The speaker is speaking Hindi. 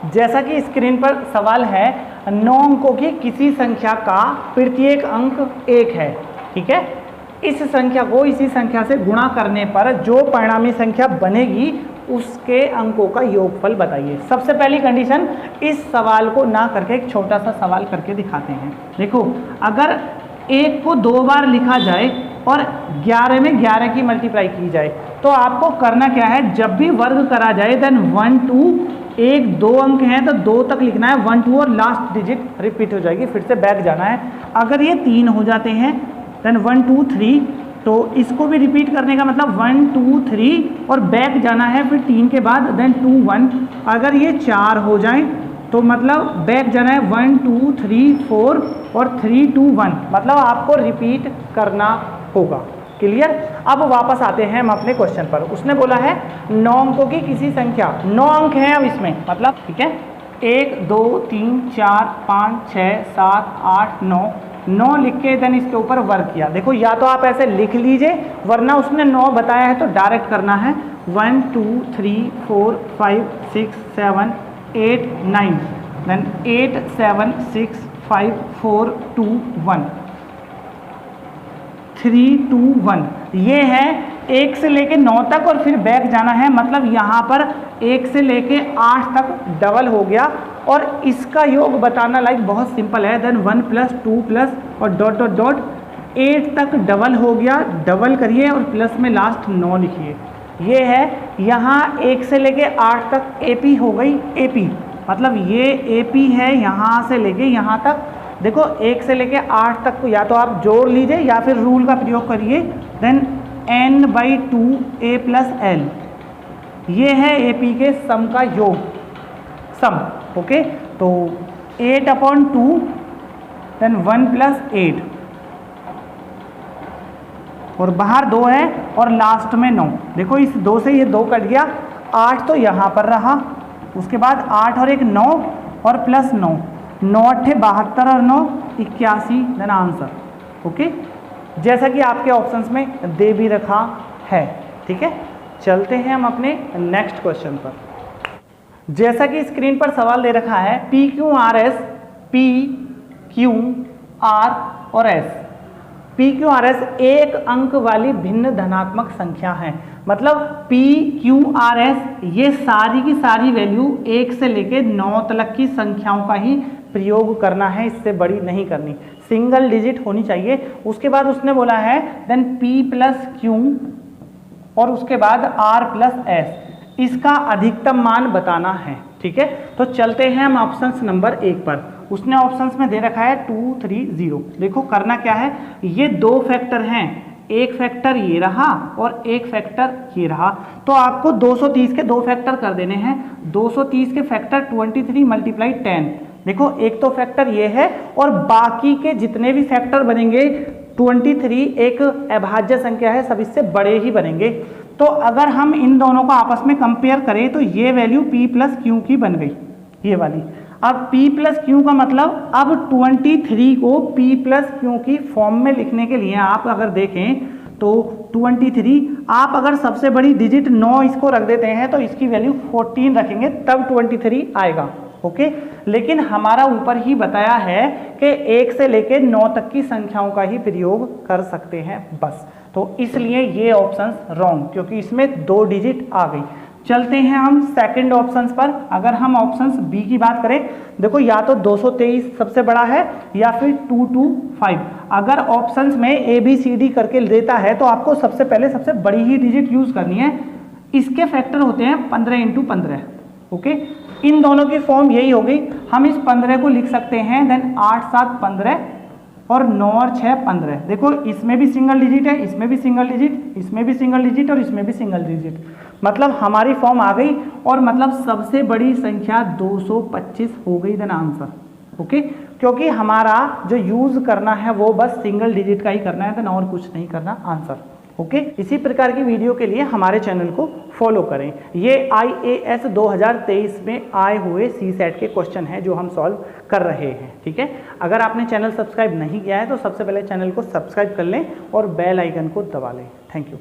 जैसा कि स्क्रीन पर सवाल है, 9 अंकों की किसी संख्या का प्रत्येक अंक 1 है। ठीक है, इस संख्या को इसी संख्या से गुणा करने पर जो परिणामी संख्या बनेगी उसके अंकों का योगफल बताइए। सबसे पहली कंडीशन, इस सवाल को ना करके एक छोटा सा सवाल करके दिखाते हैं। देखो, अगर 1 को 2 बार लिखा जाए और 11 में 11 की मल्टीप्लाई की जाए तो आपको करना क्या है, जब भी वर्ग करा जाए देन 1 2, 1 2 अंक हैं तो 2 तक लिखना है, 1 2 और लास्ट डिजिट रिपीट हो जाएगी, फिर से बैक जाना है। अगर ये 3 हो जाते हैं देन 1 2 3, तो इसको भी रिपीट करने का मतलब 1 2 3 और बैक जाना है, फिर 3 के बाद देन 2 1। अगर ये 4 हो जाए तो मतलब बैक जाना है 1 2 3 4 और 3 2 1, मतलब आपको रिपीट करना होगा। क्लियर। अब वापस आते हैं हम अपने क्वेश्चन पर। उसने बोला है 9 अंकों की किसी संख्या, 9 अंक हैं अब इसमें, मतलब ठीक है 1 2 3 4 5 6 7 8 9, 9 लिख के देन इसके ऊपर वर्क किया। देखो, या तो आप ऐसे लिख लीजिए, वरना उसने 9 बताया है तो डायरेक्ट करना है 1 2 3 4 5 6 7 8 9, देन 8 7 6 5 4 2 1 3 2 1। ये है 1 से लेके 9 तक और फिर बैक जाना है, मतलब यहाँ पर 1 से लेके 8 तक डबल हो गया और इसका योग बताना लाइक बहुत सिंपल है। देन 1 प्लस 2 प्लस और डॉट डॉट डॉट 8 तक डबल हो गया, डबल करिए और प्लस में लास्ट 9 लिखिए। ये है यहाँ 1 से लेके 8 तक AP हो गई, AP मतलब ये AP है यहाँ से लेके यहाँ तक। देखो, 1 से लेके 8 तक को या तो आप जोड़ लीजिए या फिर रूल का प्रयोग करिए, then n/2 a plus l, ये है AP के सम का योग, सम। ओके, तो 8/2 देन 1 प्लस 8 और बाहर 2 है और लास्ट में 9। देखो, इस 2 से ये 2 कट गया, 8 तो यहाँ पर रहा, उसके बाद 8 और 1 9 और प्लस 9, 9 8 72 और 9 81, देन आंसर। ओके, जैसा कि आपके ऑप्शंस में दे भी रखा है। ठीक है, चलते हैं हम अपने नेक्स्ट क्वेश्चन पर। जैसा कि स्क्रीन पर सवाल दे रखा है PQRS, P Q R और S। PQRS एक अंक वाली भिन्न धनात्मक संख्या है, मतलब PQRS ये सारी की सारी वैल्यू 1 से लेके 9 तक की संख्याओं का ही प्रयोग करना है, इससे बड़ी नहीं करनी, सिंगल डिजिट होनी चाहिए। उसके बाद उसने बोला है देन P प्लस Q और उसके बाद R प्लस S, इसका अधिकतम मान बताना है। ठीक है, तो चलते हैं हम ऑप्शंस नंबर 1 पर। उसने ऑप्शंस में दे रखा है 2 3 0। देखो, करना क्या है, ये 2 फैक्टर हैं, एक फैक्टर ये रहा और एक फैक्टर ये रहा, तो आपको 230 के 2 फैक्टर कर देने हैं। 230 के फैक्टर 23 मल्टीप्लाई 10। देखो, एक तो फैक्टर ये है और बाकी के जितने भी फैक्टर बनेंगे, 23 एक अभाज्य संख्या है, सब इससे बड़े ही बनेंगे। तो अगर हम इन दोनों को आपस में कंपेयर करें तो ये वैल्यू P प्लस Q की बन गई, ये वाली। अब P प्लस Q का मतलब, अब 23 को P प्लस Q की फॉर्म में लिखने के लिए आप अगर देखें तो 23, आप अगर सबसे बड़ी डिजिट 9 इसको रख देते हैं तो इसकी वैल्यू 14 रखेंगे, तब 23 आएगा। ओके, लेकिन हमारा ऊपर ही बताया है कि 1 से लेकर 9 तक की संख्याओं का ही प्रयोग कर सकते हैं बस, तो इसलिए ये ऑप्शन रॉन्ग, क्योंकि इसमें 2 डिजिट आ गई। चलते हैं हम सेकंड ऑप्शंस पर। अगर हम ऑप्शंस बी की बात करें, देखो या तो 223 सबसे बड़ा है या फिर 225। अगर ऑप्शंस में ABCD करके देता है तो आपको सबसे पहले सबसे बड़ी ही डिजिट यूज करनी है। इसके फैक्टर होते हैं 15 × 15। ओके, इन दोनों की फॉर्म यही होगी। हम इस 15 को लिख सकते हैं देन 8 7 15 और 9 और 6 15। देखो, इसमें भी सिंगल डिजिट है, इसमें भी सिंगल डिजिट, इसमें भी सिंगल डिजिट और इसमें भी सिंगल डिजिट, मतलब हमारी फॉर्म आ गई और मतलब सबसे बड़ी संख्या 225 हो गई देन आंसर। ओके, क्योंकि हमारा जो यूज करना है वो बस सिंगल डिजिट का ही करना है देन और कुछ नहीं करना, आंसर। ओके, इसी प्रकार की वीडियो के लिए हमारे चैनल को फॉलो करें। ये IAS 2023 में आए हुए CSAT के क्वेश्चन हैं जो हम सॉल्व कर रहे हैं। ठीक है, अगर आपने चैनल सब्सक्राइब नहीं किया है तो सबसे पहले चैनल को सब्सक्राइब कर लें और बेल आइकन को दबा लें। Thank you.